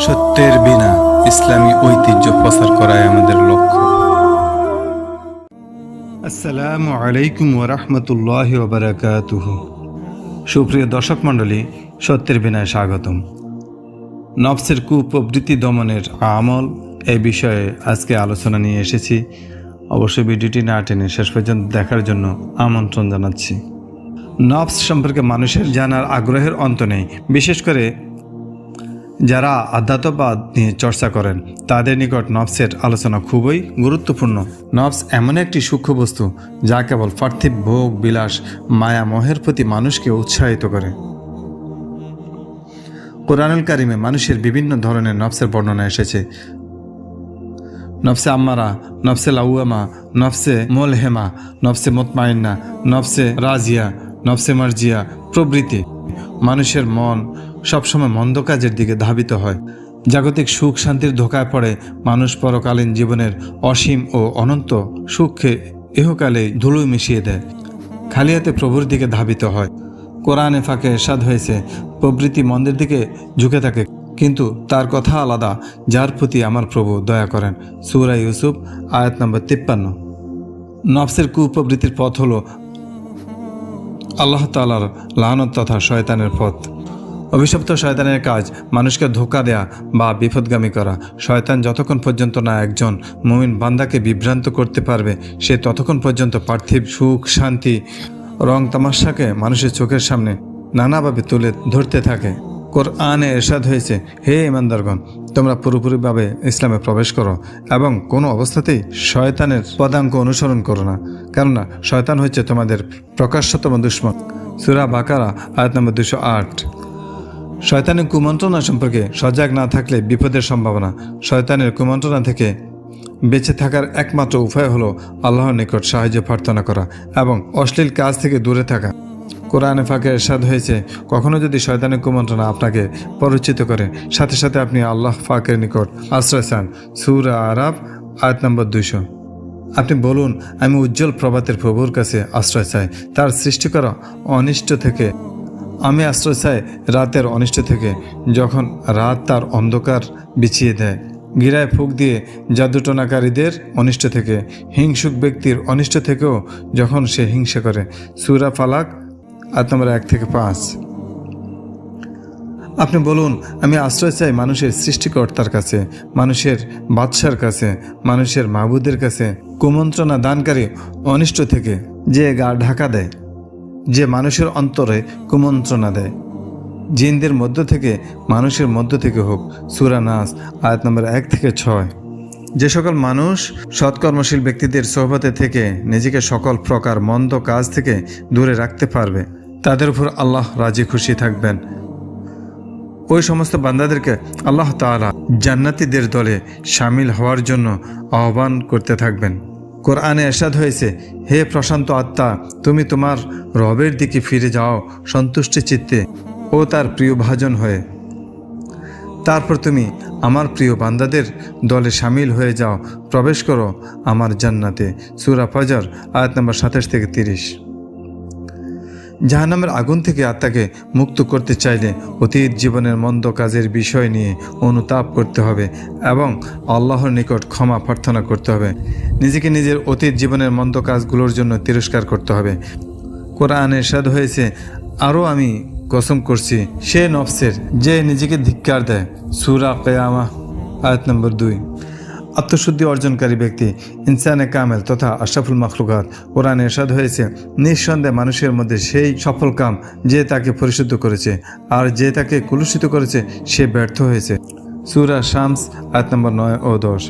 সত্যের বিনা ইসলামী ঐতিহ্য প্রচার করাই আমাদের লক্ষ্য। আসসালামু আলাইকুম ওয়া রাহমাতুল্লাহি ওয়া বারাকাতুহু। সুপ্রিয় দর্শক মণ্ডলী, সত্যের বিনায় স্বাগতম। নফসের কুপ্রবৃত্তি দমনের আমল এই বিষয়ে আজকে আলোচনা নিয়ে এসেছি। অবশ্যই ভিডিওটি না টেনে শেষ পর্যন্ত দেখার জন্য আমন্ত্রণ জানাচ্ছি। নফস সম্পর্কে মানুষের জানার আগ্রহের অন্ত নেই। বিশেষ করে যারা আধ্যাত্মবাদ নিয়ে চর্চা করেন তাদের নিকট নফসের আলোচনা খুবই গুরুত্বপূর্ণ। নফস এমন একটি সূক্ষ্ম বস্তু যা কেবল পার্থিব ভোগ বিলাস মায়া মোহের প্রতি মানুষকে উৎসাহিত করে। কোরআনুল কারিমে মানুষের বিভিন্ন ধরনের নফসের বর্ণনা এসেছে। নফসে আম্মারা, নফসে লাউয়ামা, নফসে মোলহেমা, নফসে মুতমাইন্না, নফসে রাজিয়া, নফসে মার্জিয়া প্রভৃতি। মানুষের মন সবসময় মন্দ কাজের দিকে ধাবিত হয়। জাগতিক সুখ শান্তির ধোকায় পড়ে মানুষ পরকালীন জীবনের অসীম ও অনন্ত সুখকে ইহকালে ধুলোয় মিশিয়ে দেয়। খালি হাতে প্রভুর দিকে ধাবিত হয়। কোরআনে ফাঁকে ইরশাদ হয়েছে, প্রবৃত্তি মন্দের দিকে ঝুঁকে থাকে, কিন্তু তার কথা আলাদা, যার প্রতি আমার প্রভু দয়া করেন। সূরা ইউসুফ আয়াত নম্বর 53। নফসের কুপ্রবৃত্তির পথ হলো আল্লাহ তাআলার লানত তথা শয়তানের পথ। অভিশপ্ত শয়তানের কাজ মানুষকে ধোঁকা দেয়া বা বিপদগামী করা। শয়তান যতক্ষণ পর্যন্ত না একজন মুমিন বান্দাকে বিভ্রান্ত করতে পারবে, সে ততক্ষণ পর্যন্ত পার্থিব সুখ শান্তি রং তামাশাকে মানুষের চোখের সামনে নানাভাবে তুলে ধরতে থাকে। কোরআনে ইরশাদ হয়েছে, হে ঈমানদারগণ, তোমরা পুরোপুরিভাবে ইসলামে প্রবেশ করো এবং কোনো অবস্থাতেই শয়তানের পদাঙ্ক অনুসরণ করো না, কেননা শয়তান হচ্ছে তোমাদের প্রকাশ্যতম দুশমন। সূরা বাকারা আয়াত নম্বর 208। শয়তানের কুমন্ত্রণা সম্পর্কে সজাগ না থাকলে বিপদের সম্ভাবনা। শয়তানের কুমন্ত্রণা থেকে বেঁচে থাকার একমাত্র উপায় হলো আল্লাহর নিকট সাহায্য প্রার্থনা করা এবং অশ্লীল কাজ থেকে দূরে থাকা। কোরআনে ফাঁকে ইরশাদ হয়েছে, কখনো যদি শয়তানের কুমন্ত্রণা আপনাকে পরিচিত করে, সাথে সাথে আপনি আল্লাহ পাকের নিকট আশ্রয় চান। সূরা আরাফ আয়াত নম্বর 200। আপনি বলুন, আমি উজ্জ্বল প্রভাতের প্রভুর কাছে আশ্রয় চাই তার সৃষ্টি করা অনিষ্ট থেকে। আমি আশ্রয় চাই রাতের অনিষ্ট থেকে, যখন রাত তার অন্ধকার বিছিয়ে দেয়। গিরায় ফুঁক দিয়ে জাদুটনাকারীদের অনিষ্ট থেকে, হিংসুক ব্যক্তির অনিষ্ট থেকেও যখন সে হিংসা করে। সূরা ফালাক আয়াত নম্বর 1 থেকে 5। আপনি বলুন, আমি আশ্রয় চাই মানুষের সৃষ্টিকর্তার কাছে, মানুষের বাদশার কাছে, মানুষের মাবুদের কাছে, কুমন্ত্রণা দানকারী অনিষ্ট থেকে, যে গা ঢাকা দেয়, যে মানুষের অন্তরে কুমন্ত্রণা দেয়, জিনদের মধ্য থেকে মানুষের মধ্য থেকে হোক। সূরা নাস আয়াত নম্বর 1 থেকে 6। যে সকল মানুষ সৎকর্মশীল ব্যক্তিদের সোহবতে থেকে নিজেকে সকল প্রকার মন্দ কাজ থেকে দূরে রাখতে পারবে, তাদের উপর আল্লাহ রাজি খুশি থাকবেন। ওই সমস্ত বান্দাদেরকে আল্লাহ তাআলা জান্নাতীদের দলে শামিল হওয়ার জন্য আহ্বান করতে থাকবেন। কোরআনে ইরশাদ হয়েছে, হে প্রশান্ত আত্মা, তুমি তোমার রবের দিকে ফিরে যাও সন্তুষ্টি চিত্তে ও তার প্রিয় ভাজন হয়ে। তারপর তুমি আমার প্রিয় বান্দাদের দলে শামিল হয়ে যাও, প্রবেশ করো আমার জান্নাতে। সূরা ফজর আয়াত নম্বর 27 থেকে 30। জাহান্নামের আগুন থেকে আত্মাকে মুক্ত করতে চাইলে অতীত জীবনের মন্দ কাজের বিষয় নিয়ে অনুতাপ করতে হবে এবং আল্লাহর নিকট ক্ষমা প্রার্থনা করতে হবে। নিজেকে নিজের অতীত জীবনের মন্দ কাজগুলোর জন্য তিরস্কার করতে হবে। কোরআনে ইরশাদ হয়েছে, আরও আমি কসম করছি সে নফসের যে নিজেকে ধিক্কার দেয়। সূরা কিয়ামা আয়াত নম্বর 2। আত্মশুদ্ধি অর্জনকারী ব্যক্তি ইনসানে কামেল তথা আশরাফুল মাখলুকাত। কোরআনে ইরশাদ হয়েছে, নিঃসন্দেহে মানুষের মধ্যে সেই সফল কাম যে তাকে পরিশুদ্ধ করেছে, আর যে তাকে কলুষিত করেছে সে ব্যর্থ হয়েছে। সূরা শামস আয়াত নম্বর 9 ও 10।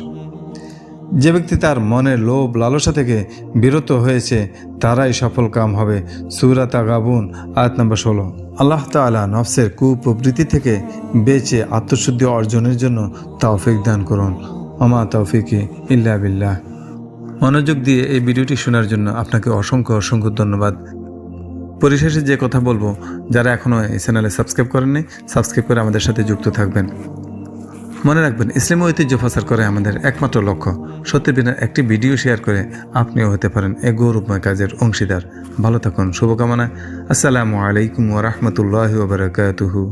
যে ব্যক্তি তার মনের লোভ লালসা থেকে বিরত হয়েছে তারাই সফল কাম হবে। সূরা তাগাবুন আয়াত নম্বর 16। আল্লাহ তাআলা নফসের কুপ্রবৃত্তি থেকে বেঁচে আত্মশুদ্ধি অর্জনের জন্য তৌফিক দান করুন। ওমা তৌফিকি ইল্লা বিল্লাহ। মনোযোগ দিয়ে এই ভিডিওটি শোনার জন্য আপনাকে অসংখ্য অসংখ্য ধন্যবাদ। পরিশেষে যে কথা বলবো, যারা এখনও এই চ্যানেলে সাবস্ক্রাইব করেননি, সাবস্ক্রাইব করে আমাদের সাথে যুক্ত থাকবেন। মনে রাখবেন, ইসলামী ঐতিহ্য প্রচার করে আমাদের একমাত্র লক্ষ্য। সত্যের বিনা একটি ভিডিও শেয়ার করে আপনিও হতে পারেন এই গৌরবময় কাজের অংশীদার। ভালো থাকুন, শুভকামনা। আসসালামু আলাইকুম ওয়া রাহমাতুল্লাহি ওয়া বারাকাতুহু।